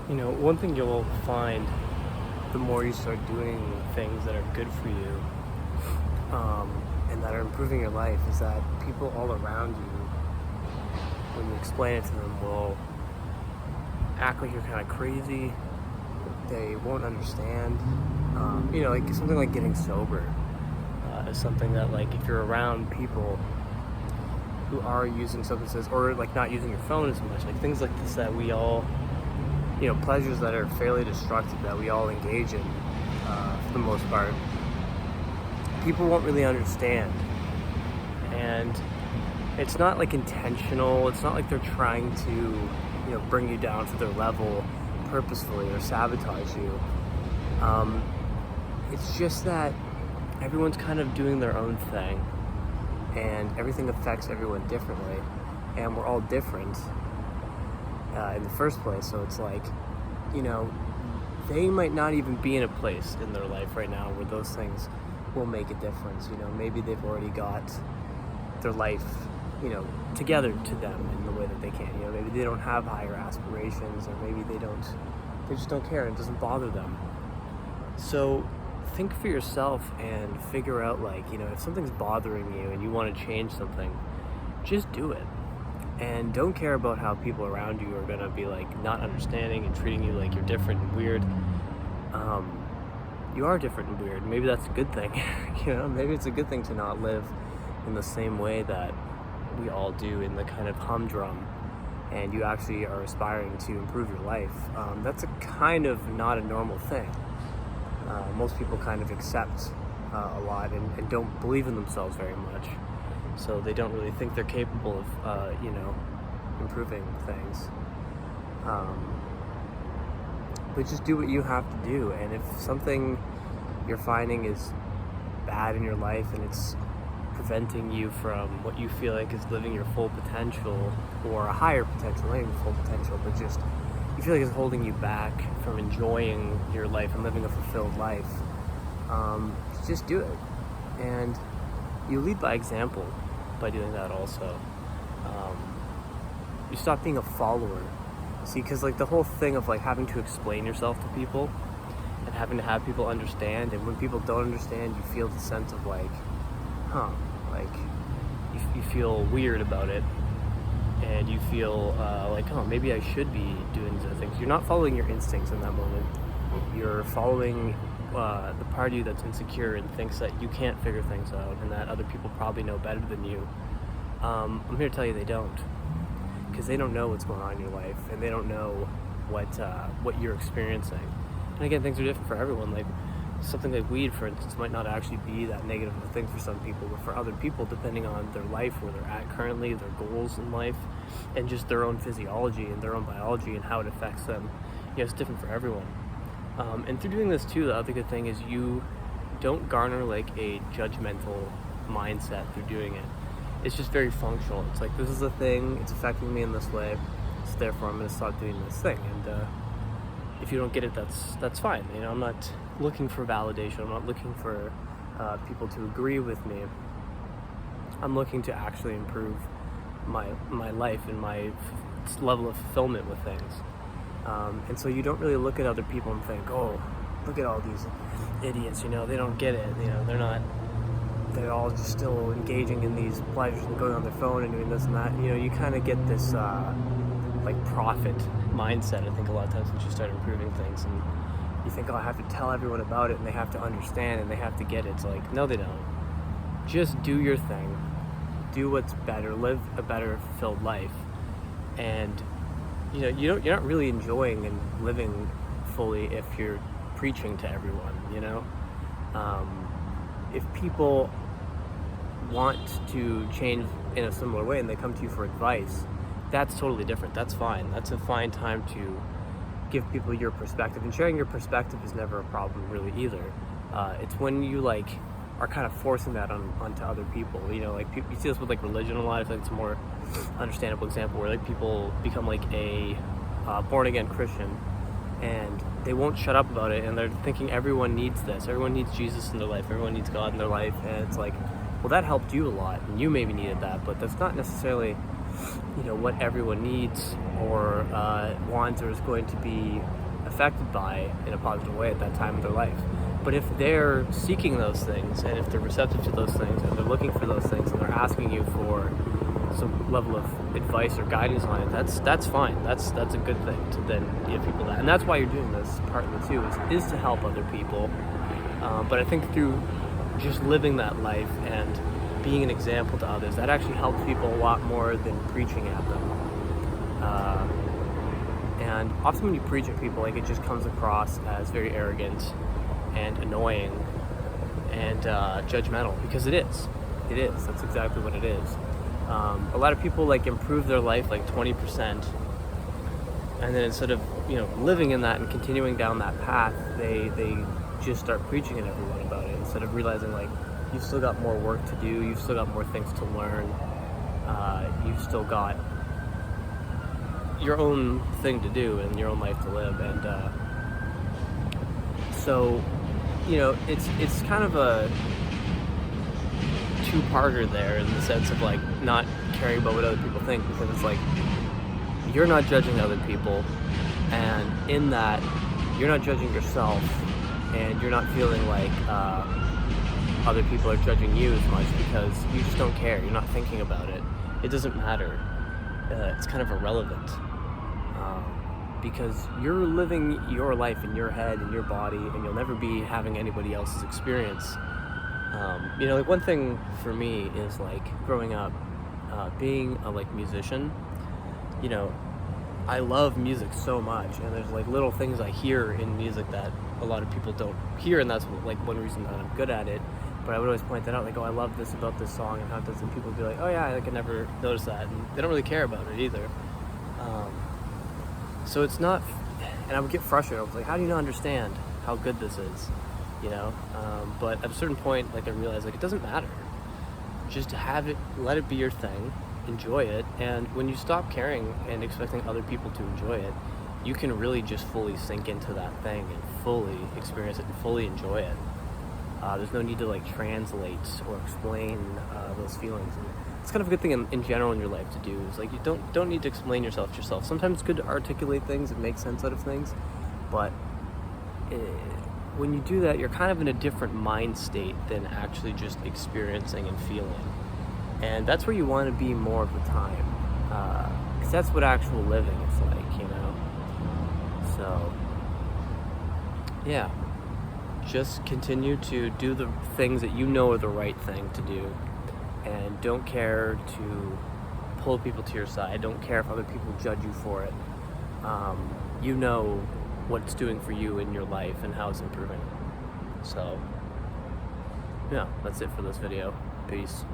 One thing you'll find the more you start doing things that are good for you and that are improving your life is that people all around you, when you explain it to them, will act like you're kind of crazy. They won't understand. Like something like getting sober is something that, like, if you're around people who are using substances or like not using your phone as much, like things like this that we all, pleasures that are fairly destructive that we all engage in for the most part, people won't really understand. And it's not like intentional. It's not like they're trying to, bring you down to their level purposefully or sabotage you. It's just that everyone's kind of doing their own thing, and everything affects everyone differently, and we're all different in the first place. So it's like, they might not even be in a place in their life right now where those things will make a difference. Maybe they've already got their life, together to them in the way that they can. Maybe they don't have higher aspirations, or maybe they just don't care. It doesn't bother them. So think for yourself and figure out, like, if something's bothering you and you want to change something, just do it. And don't care about how people around you are going to be, like, not understanding and treating you like you're different and weird. You are different and weird. Maybe that's a good thing. Maybe it's a good thing to not live in the same way that we all do, in the kind of humdrum, and you actually are aspiring to improve your life. That's a kind of not a normal thing. Most people kind of accept a lot and don't believe in themselves very much. So they don't really think they're capable of, improving things. But just do what you have to do. And if something you're finding is bad in your life and it's preventing you from what you feel like is living your full potential, or a higher potential, not even full potential, but just you feel like it's holding you back from enjoying your life and living a fulfilled life, just do it. And you lead by example by doing that also. You stop being a follower. See, because like the whole thing of like having to explain yourself to people and having to have people understand, and when people don't understand, you feel the sense of like, like you feel weird about it, and you feel like, oh, maybe I should be doing these other things. You're not following your instincts in that moment. You're following the part of you that's insecure and thinks that you can't figure things out and that other people probably know better than you. I'm here to tell you they don't, because they don't know what's going on in your life, and they don't know what you're experiencing. And again, things are different for everyone. Like something like weed, for instance, might not actually be that negative of a thing for some people, but for other people, depending on their life, where they're at currently, their goals in life, and just their own physiology and their own biology and how it affects them, it's different for everyone. And through doing this too, the other good thing is you don't garner like a judgmental mindset through doing it. It's just very functional. It's like, this is a thing, it's affecting me in this way, so therefore I'm going to stop doing this thing. And if you don't get it, that's fine. I'm not looking for validation. I'm not looking for people to agree with me. I'm looking to actually improve my life and my level of fulfillment with things. And so you don't really look at other people and think, oh, look at all these idiots, they don't get it, they're all just still engaging in these pleasures and going on their phone and doing this and that. You kind of get this like profit mindset, I think, a lot of times once you start improving things, and you think, oh, I have to tell everyone about it and they have to understand and they have to get it. It's like, no, they don't. Just do your thing, do what's better, live a better fulfilled life. And you're not really enjoying and living fully if you're preaching to everyone. If people want to change in a similar way and they come to you for advice, that's totally different. That's fine. That's a fine time to give people your perspective, and sharing your perspective is never a problem really either. It's when you like are kind of forcing that onto other people. Like you see this with like religion a lot. I think it's a more understandable example where like people become like a born again Christian, and they won't shut up about it, and they're thinking everyone needs this, everyone needs Jesus in their life, everyone needs God in their life. And it's like, well, that helped you a lot and you maybe needed that, but that's not necessarily what everyone needs or wants or is going to be affected by in a positive way at that time of their life. But if they're seeking those things, and if they're receptive to those things, and they're looking for those things, and they're asking you for some level of advice or guidance on it, that's fine. That's a good thing to then give people that, and that's why you're doing this partly too, is to help other people. But I think through just living that life and being an example to others, that actually helps people a lot more than preaching at them. And often when you preach at people, like, it just comes across as very arrogant and annoying and judgmental, because it is. That's exactly what it is. A lot of people like improve their life like 20%, and then instead of living in that and continuing down that path, they just start preaching at everyone about it, instead of realizing like you've still got more work to do, you've still got more things to learn, you've still got your own thing to do and your own life to live. And so it's kind of a two-parter there, in the sense of like not caring about what other people think, because it's like you're not judging other people, and in that you're not judging yourself, and you're not feeling like other people are judging you as much, because you just don't care. You're not thinking about it. It doesn't matter. It's kind of irrelevant, because you're living your life in your head, in your body, and you'll never be having anybody else's experience. Like one thing for me is like growing up, being a musician. I love music so much, and there's like little things I hear in music that a lot of people don't hear, and that's like one reason that I'm good at it. But I would always point that out, like, oh, I love this about this song, and how does, and people would be like, oh yeah, I never noticed that, and they don't really care about it either. So it's not, and I would get frustrated. I was like, how do you not understand how good this is? But at a certain point, like, I realized, like, it doesn't matter. Just have it, let it be your thing, enjoy it, and when you stop caring and expecting other people to enjoy it, you can really just fully sink into that thing and fully experience it and fully enjoy it. There's no need to like translate or explain those feelings. And it's kind of a good thing in general in your life to do, is like you don't need to explain yourself to yourself. Sometimes it's good to articulate things and make sense out of things, but when you do that, you're kind of in a different mind state than actually just experiencing and feeling. And that's where you want to be more of the time, because that's what actual living is like, So, yeah, just continue to do the things that you know are the right thing to do, and don't care to pull people to your side. Don't care if other people judge you for it. You know what it's doing for you in your life and how it's improving. So, yeah, that's it for this video. Peace.